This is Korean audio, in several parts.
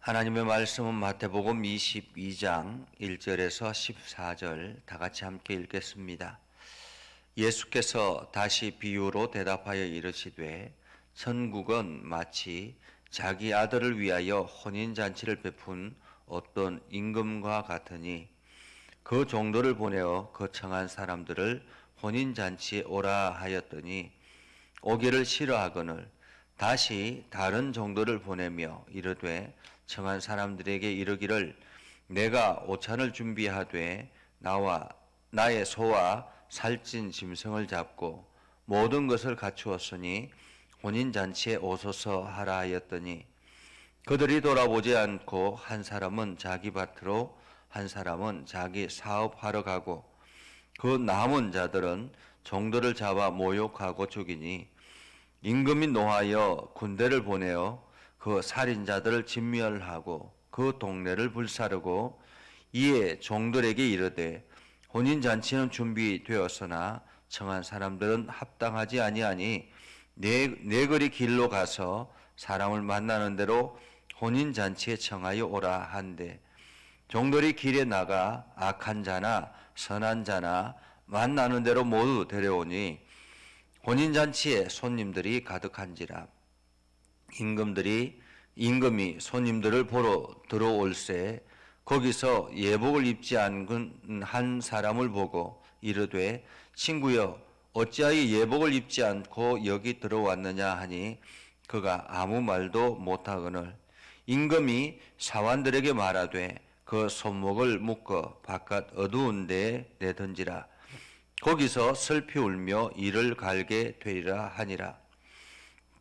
하나님의 말씀은 마태복음 22장 1절에서 14절 다 같이 함께 읽겠습니다. 예수께서 다시 비유로 대답하여 이르시되 천국은 마치 자기 아들을 위하여 혼인잔치를 베푼 어떤 임금과 같으니 그 종들을 보내어 거청한 사람들을 혼인잔치에 오라 하였더니 오기를 싫어하거늘 다시 다른 종들을 보내며 이르되 청한 사람들에게 이르기를 내가 오찬을 준비하되 나와 나의 소와 살찐 짐승을 잡고 모든 것을 갖추었으니 혼인잔치에 오소서 하라 하였더니 그들이 돌아보지 않고 한 사람은 자기 밭으로 한 사람은 자기 사업하러 가고 그 남은 자들은 종들을 잡아 모욕하고 죽이니 임금이 노하여 군대를 보내어 그 살인자들을 진멸하고 그 동네를 불사르고 이에 종들에게 이르되 혼인잔치는 준비되었으나 청한 사람들은 합당하지 아니하니 네거리 길로 가서 사람을 만나는 대로 혼인잔치에 청하여 오라 한데 종들이 길에 나가 악한 자나 선한 자나 만나는 대로 모두 데려오니 혼인잔치에 손님들이 가득한지라 임금이 손님들을 보러 들어올세 거기서 예복을 입지 않은 한 사람을 보고 이르되 친구여 어찌하여 예복을 입지 않고 여기 들어왔느냐 하니 그가 아무 말도 못하거늘 임금이 사환들에게 말하되 그 손목을 묶어 바깥 어두운 데에 내던지라 거기서 슬피 울며 이를 갈게 되리라 하니라.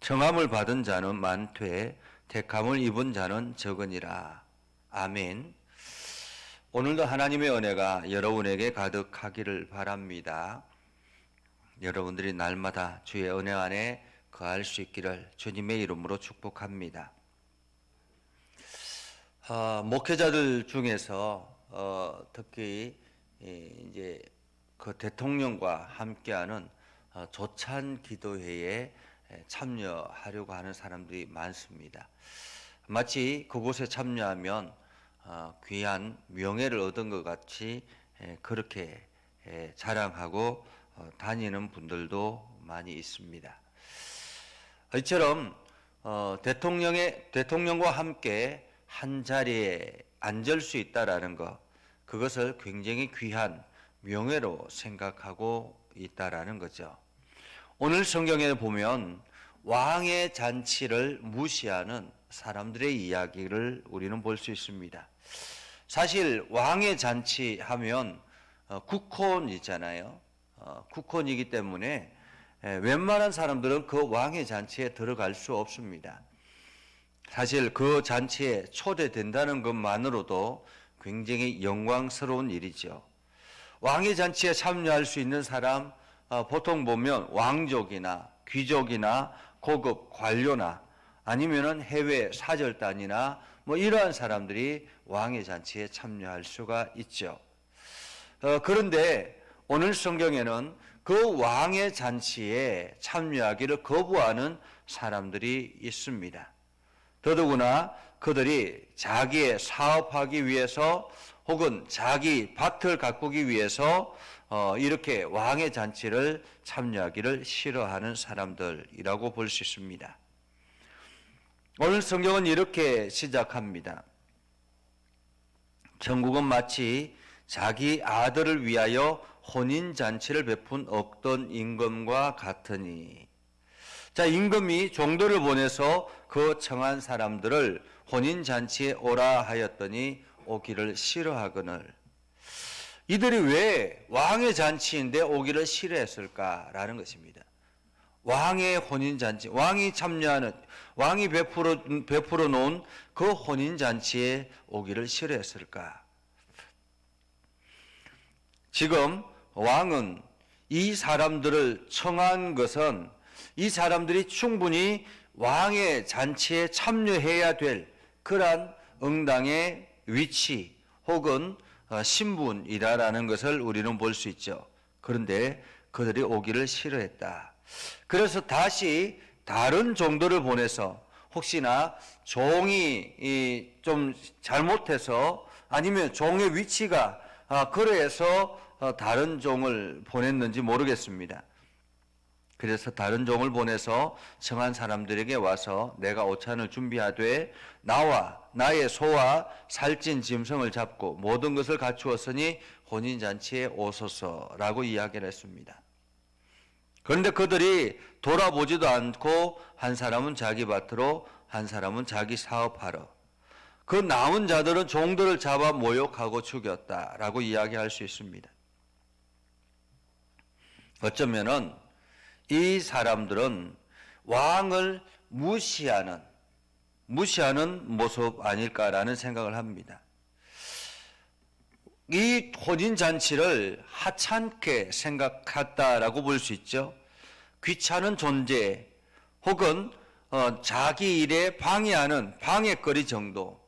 청함을 받은 자는 많되 택함을 입은 자는 적으니라. 아멘. 오늘도 하나님의 은혜가 여러분에게 가득하기를 바랍니다. 여러분들이 날마다 주의 은혜 안에 거할 수 있기를 주님의 이름으로 축복합니다. 목회자들 중에서 특히 이제 그 대통령과 함께하는 조찬 기도회에 참여하려고 하는 사람들이 많습니다. 마치 그곳에 참여하면 귀한 명예를 얻은 것 같이 그렇게 자랑하고 다니는 분들도 많이 있습니다. 이처럼 대통령과 함께 한 자리에 앉을 수 있다라는 것, 그것을 굉장히 귀한 명예로 생각하고 있다라는 거죠. 오늘 성경에 보면 왕의 잔치를 무시하는 사람들의 이야기를 우리는 볼 수 있습니다. 사실 왕의 잔치 하면 국혼이잖아요. 국혼이기 때문에 웬만한 사람들은 그 왕의 잔치에 들어갈 수 없습니다. 사실 그 잔치에 초대된다는 것만으로도 굉장히 영광스러운 일이죠. 왕의 잔치에 참여할 수 있는 사람 보통 보면 왕족이나 귀족이나 고급 관료나 아니면은 해외 사절단이나 뭐 이러한 사람들이 왕의 잔치에 참여할 수가 있죠. 그런데 오늘 성경에는 그 왕의 잔치에 참여하기를 거부하는 사람들이 있습니다. 더더구나 그들이 자기의 사업하기 위해서 혹은 자기 밭을 가꾸기 위해서 이렇게 왕의 잔치를 참여하기를 싫어하는 사람들이라고 볼 수 있습니다. 오늘 성경은 이렇게 시작합니다. 천국은 마치 자기 아들을 위하여 혼인잔치를 베푼 어떤 임금과 같으니 자, 임금이 종들을 보내서 그 청한 사람들을 혼인잔치에 오라 하였더니 오기를 싫어하거늘 이들이 왜 왕의 잔치인데 오기를 싫어했을까라는 것입니다. 왕의 혼인잔치, 왕이 참여하는, 왕이 베풀어 놓은 그 혼인잔치에 오기를 싫어했을까? 지금 왕은 이 사람들을 청한 것은 이 사람들이 충분히 왕의 잔치에 참여해야 될 그러한 응당의 위치 혹은 신분이라는 것을 우리는 볼 수 있죠. 그런데 그들이 오기를 싫어했다. 그래서 다시 다른 종들을 보내서 혹시나 종이 좀 잘못해서 아니면 종의 위치가 그래서 다른 종을 보냈는지 모르겠습니다. 그래서 다른 종을 보내서 청한 사람들에게 와서 내가 오찬을 준비하되 나와 나의 소와 살찐 짐승을 잡고 모든 것을 갖추었으니 혼인잔치에 오소서라고 이야기를 했습니다. 그런데 그들이 돌아보지도 않고 한 사람은 자기 밭으로 한 사람은 자기 사업하러 그 남은 자들은 종들을 잡아 모욕하고 죽였다라고 이야기할 수 있습니다. 어쩌면은 이 사람들은 왕을 무시하는 모습 아닐까라는 생각을 합니다. 이 혼인잔치를 하찮게 생각했다라고 볼 수 있죠. 귀찮은 존재 혹은 자기 일에 방해하는 방해거리 정도,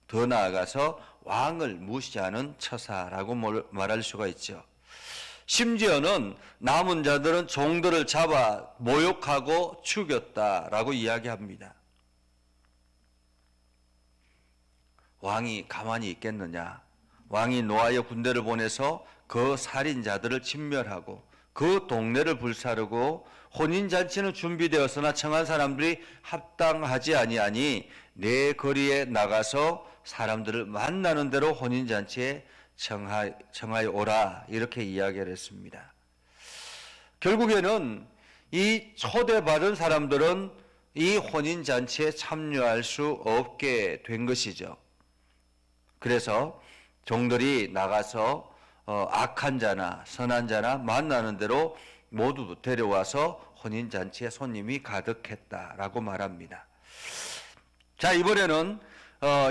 더 나아가서 왕을 무시하는 처사라고 말할 수가 있죠. 심지어는 남은 자들은 종들을 잡아 모욕하고 죽였다라고 이야기합니다. 왕이 가만히 있겠느냐? 왕이 노아의 군대를 보내서 그 살인자들을 진멸하고 그 동네를 불사르고 혼인잔치는 준비되었으나 청한 사람들이 합당하지 아니하니 내 거리에 나가서 사람들을 만나는 대로 혼인잔치에 청하여 오라, 이렇게 이야기를 했습니다. 결국에는 이 초대받은 사람들은 이 혼인잔치에 참여할 수 없게 된 것이죠. 그래서 종들이 나가서 악한 자나 선한 자나 만나는 대로 모두 데려와서 혼인잔치에 손님이 가득했다라고 말합니다. 자, 이번에는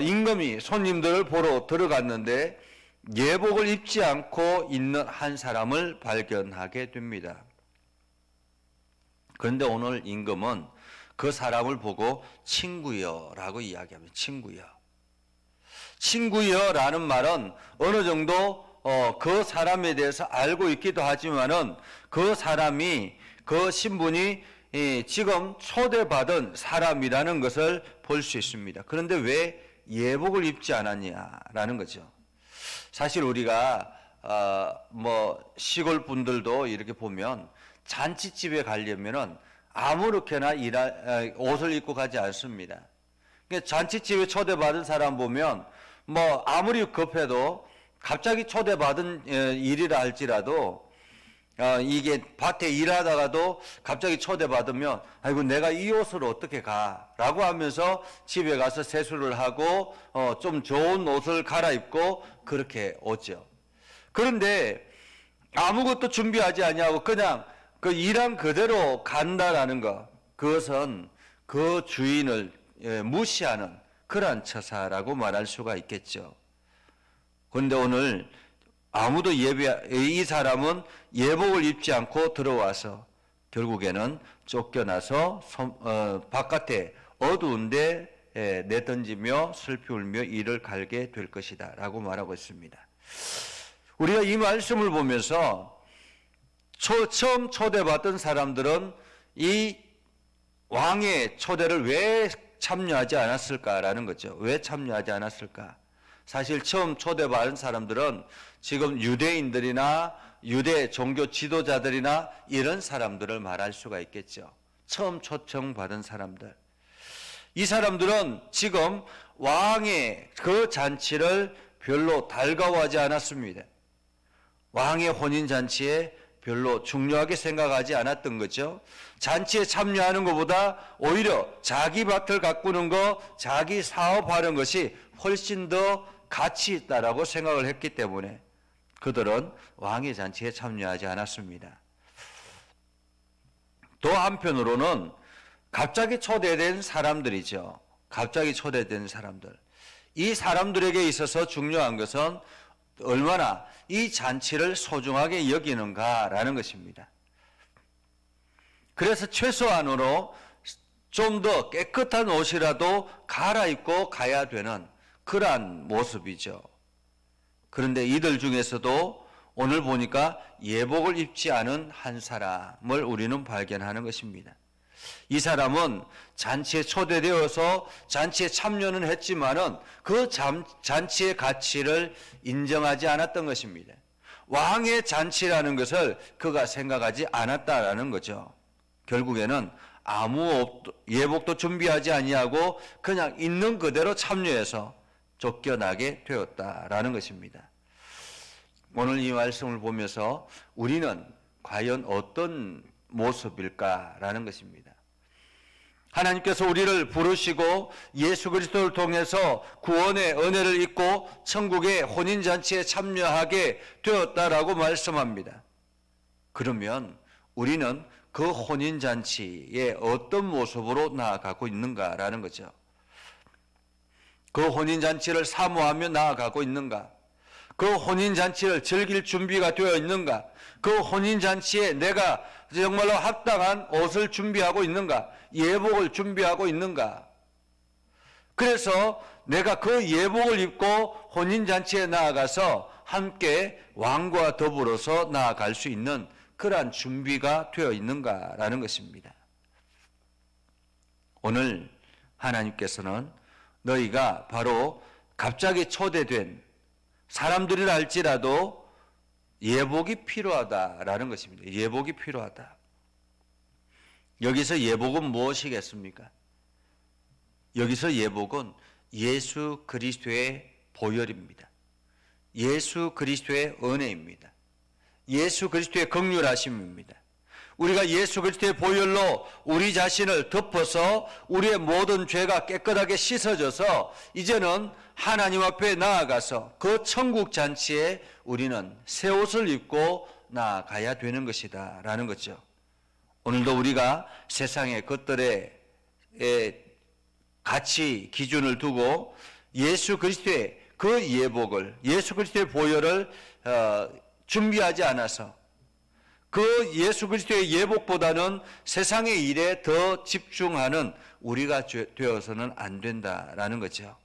임금이 손님들을 보러 들어갔는데 예복을 입지 않고 있는 한 사람을 발견하게 됩니다. 그런데 오늘 임금은 그 사람을 보고 친구여라고 이야기합니다. 친구여라는 말은 어느 정도 그 사람에 대해서 알고 있기도 하지만은 그 사람이, 그 신분이 지금 초대받은 사람이라는 것을 볼 수 있습니다. 그런데 왜 예복을 입지 않았냐라는 거죠. 사실 우리가 시골 분들도 이렇게 보면 잔치집에 가려면은 아무렇게나 옷을 입고 가지 않습니다. 잔치집에 초대받은 사람 보면 아무리 급해도 갑자기 초대받은 일이라 할지라도 이게 밭에 일하다가도 갑자기 초대받으면 아이고 내가 이 옷을 어떻게 가라고 하면서 집에 가서 세수를 하고 좀 좋은 옷을 갈아입고 그렇게 오죠. 그런데 아무것도 준비하지 아니하고 그냥 그 일한 그대로 간다라는 것, 그것은 그 주인을 무시하는 그러한 처사라고 말할 수가 있겠죠. 그런데 오늘 아무도 이 사람은 예복을 입지 않고 들어와서 결국에는 쫓겨나서 바깥에 어두운데 내던지며 슬피 울며 이를 갈게 될 것이다 라고 말하고 있습니다. 우리가 이 말씀을 보면서 처음 초대받은 사람들은 이 왕의 초대를 왜 참여하지 않았을까라는 거죠. 왜 참여하지 않았을까? 사실 처음 초대받은 사람들은 지금 유대인들이나 유대 종교 지도자들이나 이런 사람들을 말할 수가 있겠죠. 처음 초청받은 사람들. 이 사람들은 지금 왕의 그 잔치를 별로 달가워하지 않았습니다. 왕의 혼인잔치에 별로 중요하게 생각하지 않았던 거죠. 잔치에 참여하는 것보다 오히려 자기 밭을 가꾸는 것, 자기 사업하는 것이 훨씬 더 가치 있다라고 생각을 했기 때문에 그들은 왕의 잔치에 참여하지 않았습니다. 또 한편으로는 갑자기 초대된 사람들이죠. 갑자기 초대된 사람들. 이 사람들에게 있어서 중요한 것은 얼마나 이 잔치를 소중하게 여기는가라는 것입니다. 그래서 최소한으로 좀 더 깨끗한 옷이라도 갈아입고 가야 되는 그러한 모습이죠. 그런데 이들 중에서도 오늘 보니까 예복을 입지 않은 한 사람을 우리는 발견하는 것입니다. 이 사람은 잔치에 초대되어서 잔치에 참여는 했지만은 그 잔치의 가치를 인정하지 않았던 것입니다. 왕의 잔치라는 것을 그가 생각하지 않았다라는 거죠. 결국에는 아무 예복도 준비하지 아니하고 그냥 있는 그대로 참여해서 쫓겨나게 되었다라는 것입니다. 오늘 이 말씀을 보면서 우리는 과연 어떤 모습일까라는 것입니다. 하나님께서 우리를 부르시고 예수 그리스도를 통해서 구원의 은혜를 입고 천국의 혼인잔치에 참여하게 되었다라고 말씀합니다. 그러면 우리는 그 혼인잔치에 어떤 모습으로 나아가고 있는가라는 거죠. 그 혼인잔치를 사모하며 나아가고 있는가? 그 혼인잔치를 즐길 준비가 되어 있는가? 그 혼인잔치에 내가 정말로 합당한 옷을 준비하고 있는가? 예복을 준비하고 있는가? 그래서 내가 그 예복을 입고 혼인잔치에 나아가서 함께 왕과 더불어서 나아갈 수 있는 그러한 준비가 되어 있는가라는 것입니다. 오늘 하나님께서는 너희가 바로 갑자기 초대된 사람들이라 할지라도 예복이 필요하다라는 것입니다. 예복이 필요하다. 여기서 예복은 무엇이겠습니까? 여기서 예복은 예수 그리스도의 보혈입니다. 예수 그리스도의 은혜입니다. 예수 그리스도의 긍휼하심입니다. 우리가 예수 그리스도의 보혈로 우리 자신을 덮어서 우리의 모든 죄가 깨끗하게 씻어져서 이제는 하나님 앞에 나아가서 그 천국 잔치에 우리는 새 옷을 입고 나아가야 되는 것이다 라는 거죠. 오늘도 우리가 세상의 것들에 가치 기준을 두고 예수 그리스도의 그 예복을, 예수 그리스도의 보혈을 준비하지 않아서 그 예수 그리스도의 예복보다는 세상의 일에 더 집중하는 우리가 되어서는 안 된다라는 거죠.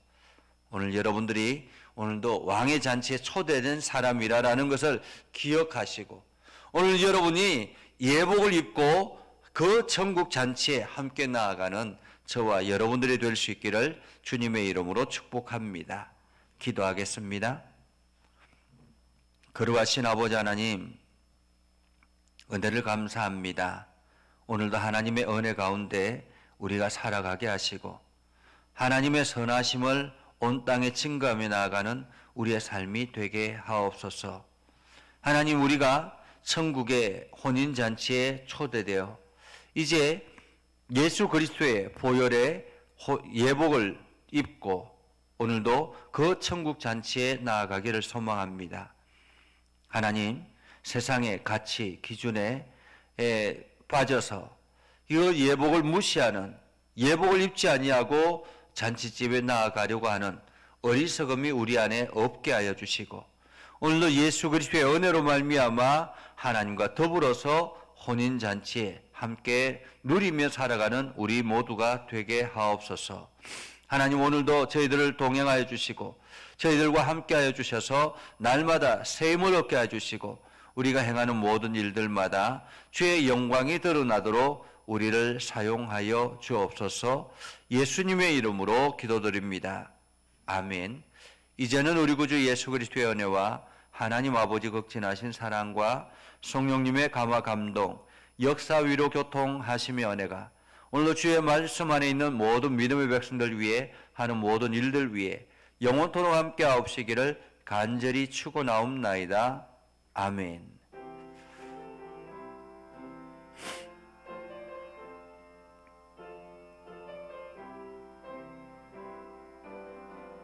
오늘 여러분들이 오늘도 왕의 잔치에 초대된 사람이라는 것을 기억하시고 오늘 여러분이 예복을 입고 그 천국 잔치에 함께 나아가는 저와 여러분들이 될 수 있기를 주님의 이름으로 축복합니다. 기도하겠습니다. 거룩하신 아버지 하나님, 은혜를 감사합니다. 오늘도 하나님의 은혜 가운데 우리가 살아가게 하시고 하나님의 선하심을 온 땅에 증거하며 나아가는 우리의 삶이 되게 하옵소서. 하나님, 우리가 천국의 혼인잔치에 초대되어 이제 예수 그리스도의 보혈의 예복을 입고 오늘도 그 천국 잔치에 나아가기를 소망합니다. 하나님, 세상의 가치 기준에 빠져서 이 예복을 무시하는, 예복을 입지 아니하고 잔치집에 나아가려고 하는 어리석음이 우리 안에 없게 하여 주시고 오늘도 예수 그리스도의 은혜로 말미암아 하나님과 더불어서 혼인잔치에 함께 누리며 살아가는 우리 모두가 되게 하옵소서. 하나님, 오늘도 저희들을 동행하여 주시고 저희들과 함께하여 주셔서 날마다 새 힘을 얻게 해주시고 우리가 행하는 모든 일들마다 주의 영광이 드러나도록 우리를 사용하여 주옵소서. 예수님의 이름으로 기도드립니다. 아멘. 이제는 우리 구주 예수 그리스도의 은혜와 하나님 아버지 극진하신 사랑과 성령님의 감화 감동, 역사 위로 교통하심의 은혜가 오늘도 주의 말씀 안에 있는 모든 믿음의 백성들 위해 하는 모든 일들 위해 영원토록 함께 하옵시기를 간절히 축원하옵나이다. 아멘.